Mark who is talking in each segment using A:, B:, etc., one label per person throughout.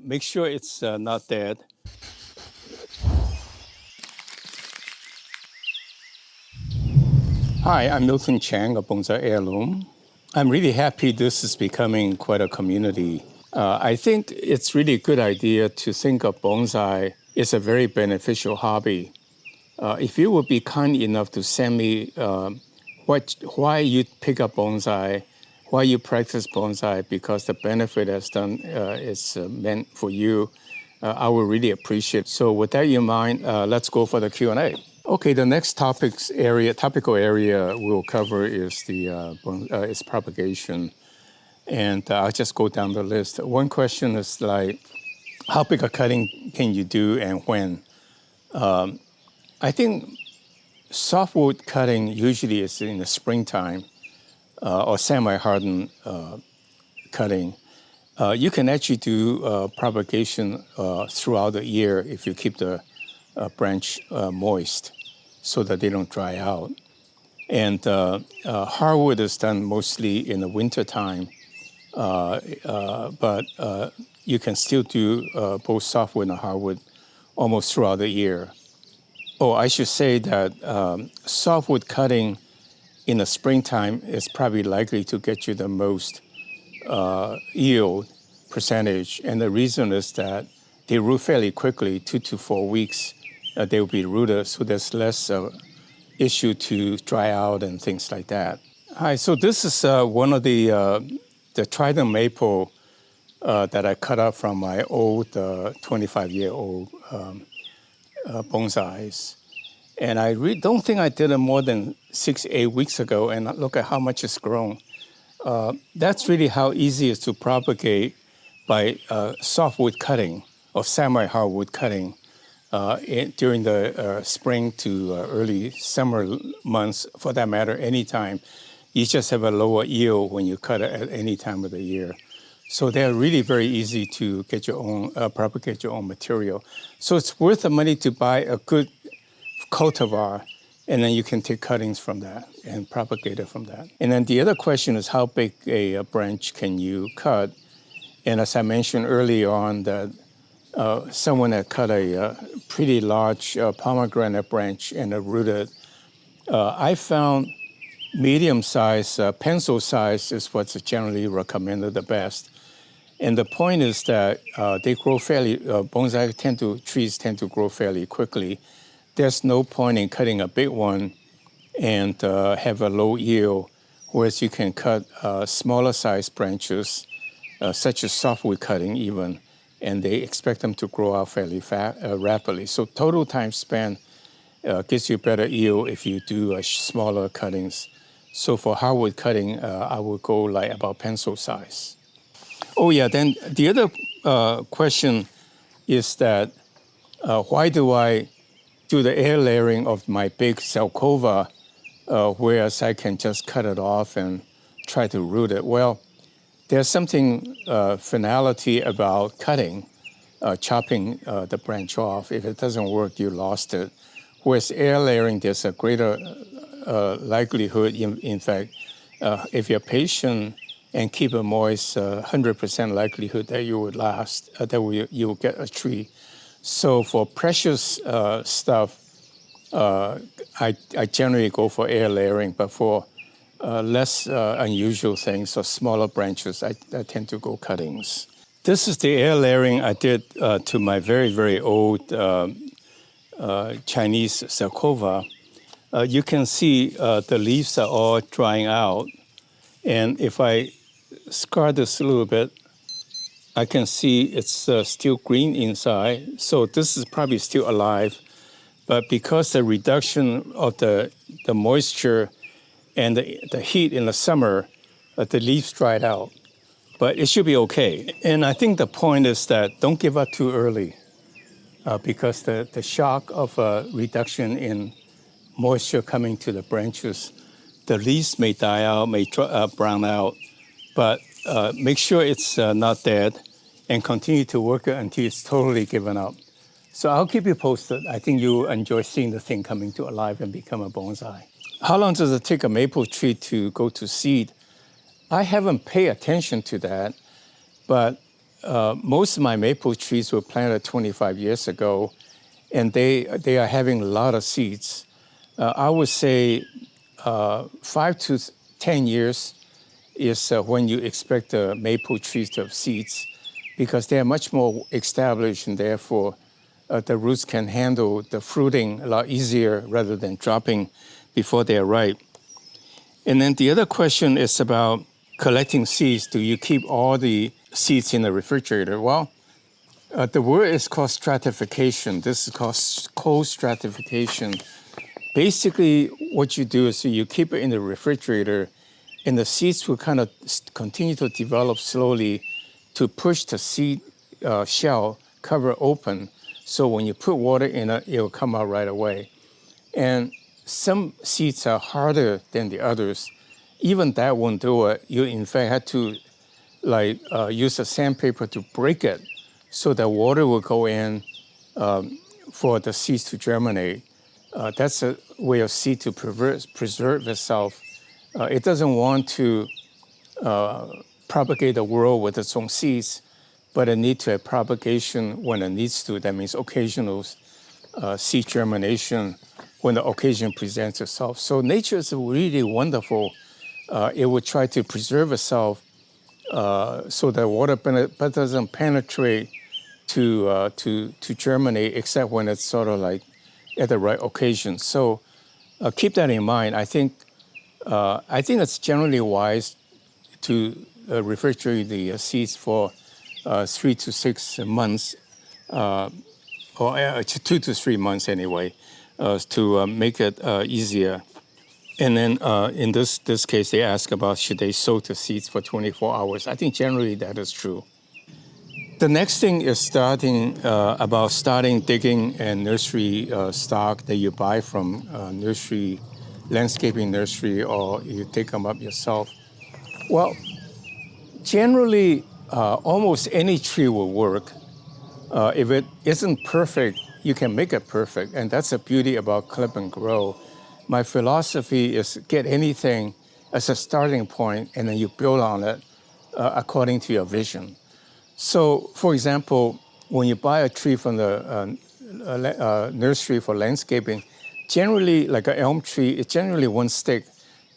A: make sure it's not dead. Hi, I'm Miltonchang of Bonsaiheirloom. I'm really happy this is becoming quite a community. I think it's really a good idea to think of bonsai as a very beneficial hobby. If you would be kind enough to send me why you pick up bonsai, why you practice bonsai, because the benefit has done is meant for you, I would really appreciate. So with that in mind, let's go for the Q&A. Okay, the next topical area we'll cover is is propagation, and I'll just go down the list. One question is like, how big a cutting can you do and when? I think softwood cutting usually is in the springtime or semi-hardened cutting. You can actually do propagation throughout the year if you keep the branch moist so that they don't dry out. And hardwood is done mostly in the wintertime, but you can still do both softwood and hardwood almost throughout the year. Oh, I should say that softwood cutting in the springtime is probably likely to get you the most yield percentage. And the reason is that they root fairly quickly, 2 to 4 weeks, they will be rooted, so there's less issue to dry out and things like that. Hi, so this is one of the trident maple that I cut up from my old 25-year-old bonsais. And I don't think I did it more than 6, 8 weeks ago, and look at how much it's grown. That's really how easy it is to propagate by softwood cutting or semi-hardwood cutting during the spring to early summer months, for that matter, anytime. You just have a lower yield when you cut it at any time of the year. So they're really very easy to get your own, propagate your own material. So it's worth the money to buy a good cultivar, and then you can take cuttings from that and propagate it from that. And then the other question is, how big a branch can you cut? And as I mentioned earlier on, that someone had cut a pretty large pomegranate branch and rooted. I found medium size, pencil size is what's generally recommended the best. And the point is that they grow fairly, trees tend to grow fairly quickly. There's no point in cutting a big one and have a low yield, whereas you can cut smaller size branches, such as softwood cutting even, and they expect them to grow out fairly rapidly. So total time span gives you better yield if you do smaller cuttings. So for hardwood cutting, I would go like about pencil size. Oh yeah, then the other question is that why do I do the air layering of my big Zelkova, whereas I can just cut it off and try to root it? Well, there's something finality about cutting, chopping the branch off. If it doesn't work, you lost it. Whereas air layering, there's a greater likelihood, in fact, if you're patient and keep it moist, 100% likelihood that you would last, that you will get a tree. So for precious stuff, I generally go for air layering, but for less unusual things or smaller branches, I tend to go cuttings. This is the air layering I did to my very, very old Chinese Zelkova. You can see the leaves are all drying out. And if I scar this a little bit, I can see it's still green inside. So this is probably still alive. But because the reduction of the moisture and the heat in the summer, the leaves dried out. But it should be okay. And I think the point is that don't give up too early because the shock of a reduction in moisture coming to the branches, the leaves may die out, may brown out, but make sure it's not dead and continue to work it until it's totally given up. So I'll keep you posted. I think you enjoy seeing the thing coming to alive and become a bonsai. How long does it take a maple tree to go to seed? I haven't paid attention to that, but most of my maple trees were planted 25 years ago, and they are having a lot of seeds. I would say 5 to 10 years is when you expect the maple trees to have seeds, because they are much more established, and therefore the roots can handle the fruiting a lot easier rather than dropping before they're ripe. And then the other question is about collecting seeds. Do you keep all the seeds in the refrigerator? Well, the word is called stratification. This is called cold stratification. Basically, what you do is you keep it in the refrigerator, and the seeds will kind of continue to develop slowly to push the seed shell cover open. So when you put water in it, it will come out right away. And some seeds are harder than the others. Even that won't do it. You, in fact, have to use a sandpaper to break it so the water will go in for the seeds to germinate. That's a way of seed to preserve itself. It doesn't want to propagate the world with its own seeds, but it needs to have propagation when it needs to. That means occasional seed germination when the occasion presents itself. So nature is really wonderful. It will try to preserve itself so that water doesn't penetrate to germinate, except when it's sort of like at the right occasion. So keep that in mind. I think it's generally wise to refrigerate the seeds for 3 to 6 months, or 2 to 3 months anyway, to make it easier. And then in this case, they ask about should they soak the seeds for 24 hours. I think generally that is true. The next thing is starting digging and nursery stock that you buy from nursery, landscaping nursery, or you take them up yourself. Well, generally, almost any tree will work. If it isn't perfect, you can make it perfect, and that's the beauty about clip and grow. My philosophy is get anything as a starting point, and then you build on it according to your vision. So, for example, when you buy a tree from the nursery for landscaping, generally, like an elm tree, it's generally one stick.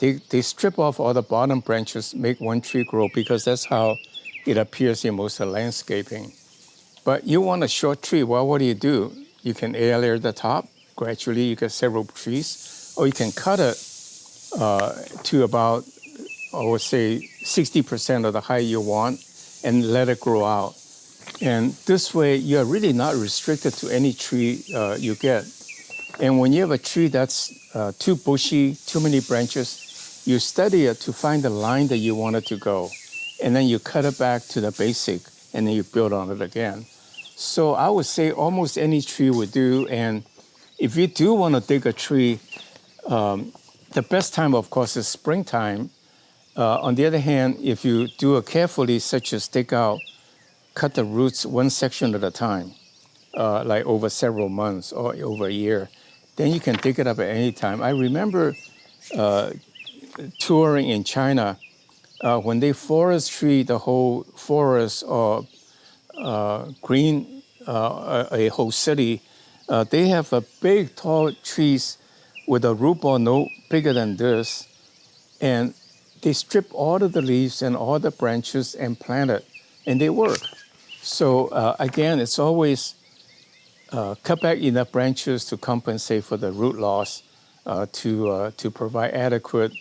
A: They strip off all the bottom branches, make one tree grow, because that's how it appears in most of the landscaping. But you want a short tree, well, what do? You can air layer the top. Gradually, you get several trees, or you can cut it to about, I would say, 60% of the height you want, and let it grow out. And this way, you're really not restricted to any tree you get. And when you have a tree that's too bushy, too many branches, you study it to find the line that you want it to go. And then you cut it back to the basic, and then you build on it again. So I would say almost any tree would do. And if you do want to dig a tree, the best time, of course, is springtime. On the other hand, if you do it carefully, such as cut the roots one section at a time, like over several months or over a year, then you can dig it up at any time. I remember touring in China when they forestry the whole forest or green a whole city. They have a big, tall trees with a root ball no bigger than this, and they strip all of the leaves and all the branches and plant it, and they work. So again, it's always cut back enough branches to compensate for the root loss, to provide adequate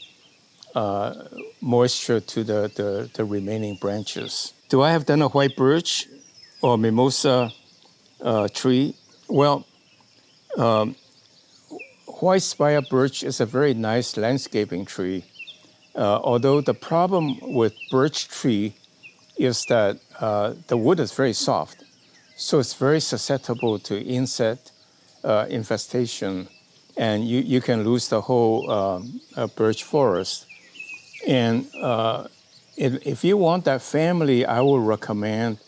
A: moisture to the remaining branches. Do I have done a white birch or mimosa tree? Well, white spire birch is a very nice landscaping tree. Although the problem with birch tree is that the wood is very soft, so it's very susceptible to insect infestation, and you can lose the whole birch forest. And if you want that family, I would recommend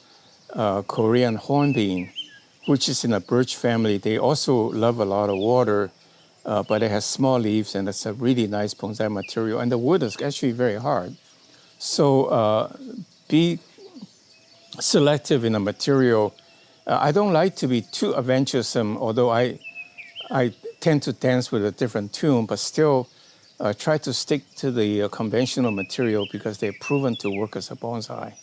A: Korean hornbeam, which is in a birch family. They also love a lot of water, but it has small leaves, and it's a really nice bonsai material. And the wood is actually very hard. So be selective in the material. I don't like to be too adventuresome, although I tend to dance with a different tune, but still try to stick to the conventional material because they're proven to work as a bonsai.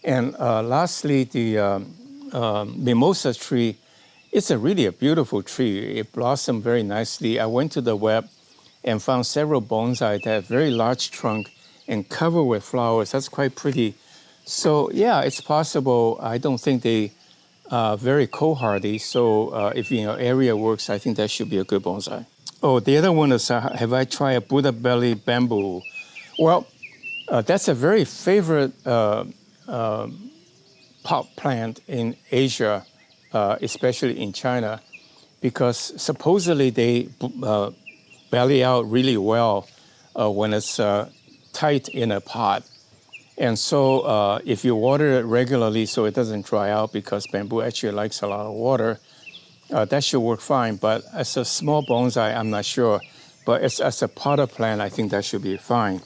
A: And lastly, the mimosa tree. It's really a beautiful tree. It blossomed very nicely. I went to the web and found several bonsai that have very large trunk and covered with flowers. That's quite pretty. So yeah, it's possible. I don't think they are very cold hardy. So if your area works, I think that should be a good bonsai. Oh, the other one is, have I tried a Buddha belly bamboo? Well, that's a very favorite pot plant in Asia, especially in China, because supposedly they belly out really well when it's tight in a pot. And so if you water it regularly so it doesn't dry out, because bamboo actually likes a lot of water, that should work fine. But as a small bonsai, I'm not sure. But as a potter plant, I think that should be fine.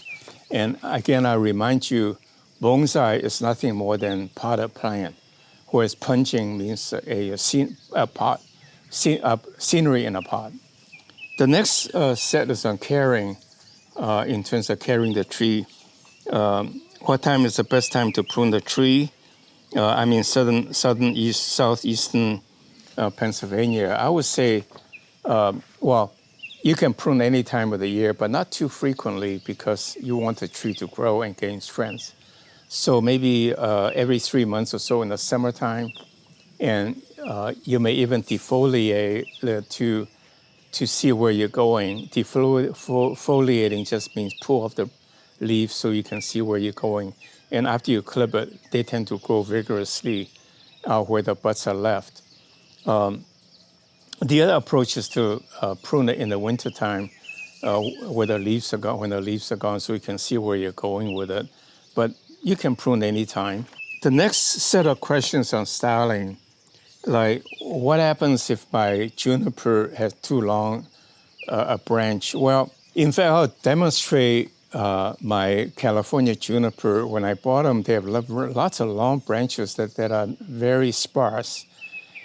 A: And again, I remind you, bonsai is nothing more than potter plant, whereas punching means a pot, scenery in a pot. The next set is on caring, in terms of carrying the tree. What time is the best time to prune the tree? I'm in southeastern Pennsylvania. I would say, well, you can prune any time of the year, but not too frequently because you want the tree to grow and gain strength. So maybe every 3 months or so in the summertime, and you may even defoliate to see where you're going. Defoliating just means pull off the leaves so you can see where you're going. And after you clip it, they tend to grow vigorously where the buds are left. The other approach is to prune it in the wintertime when the leaves are gone, so you can see where you're going with it. But you can prune anytime. The next set of questions on styling, like what happens if my juniper has too long a branch? Well, in fact, I'll demonstrate my California juniper. When I bought them, they have lots of long branches that are very sparse.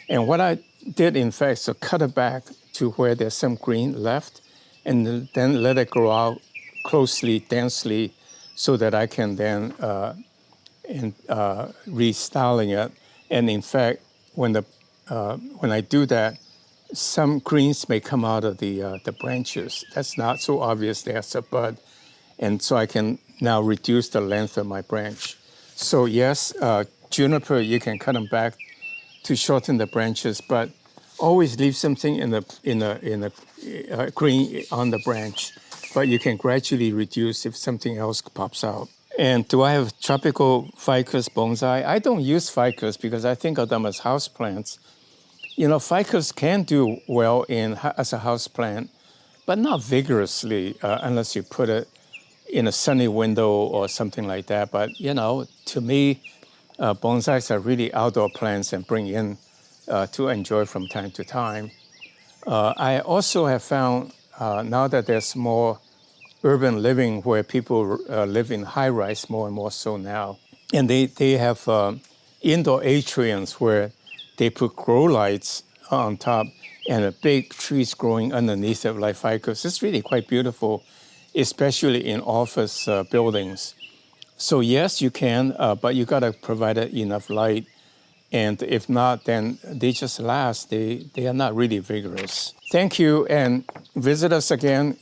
A: And what I did, in fact, is to cut it back to where there's some green left, and then let it grow out closely, densely, so that I can then restyling it. And in fact, when I do that, some greens may come out of the branches. That's not so obvious there's a bud. And so I can now reduce the length of my branch. So yes, juniper, you can cut them back to shorten the branches, but always leave something in the green on the branch. But you can gradually reduce if something else pops out. And do I have tropical ficus bonsai? I don't use ficus because I think of them as houseplants. You know, ficus can do well as a houseplant, but not vigorously unless you put it in a sunny window or something like that. But, you know, to me, bonsais are really outdoor plants and bring in to enjoy from time to time. I also have found now that there's more urban living where people live in high-rise more and more so now. And they have indoor atriums where they put grow lights on top and a big trees growing underneath it like ficus. It's really quite beautiful, especially in office buildings. So yes, you can, but you gotta provide enough light. And if not, then they just last. They are not really vigorous. Thank you, and visit us again.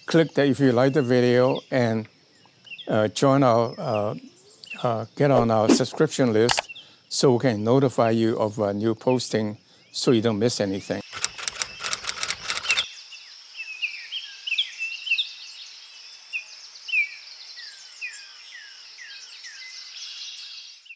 A: Click that if you like the video, and join get on our subscription list so we can notify you of a new posting so you don't miss anything.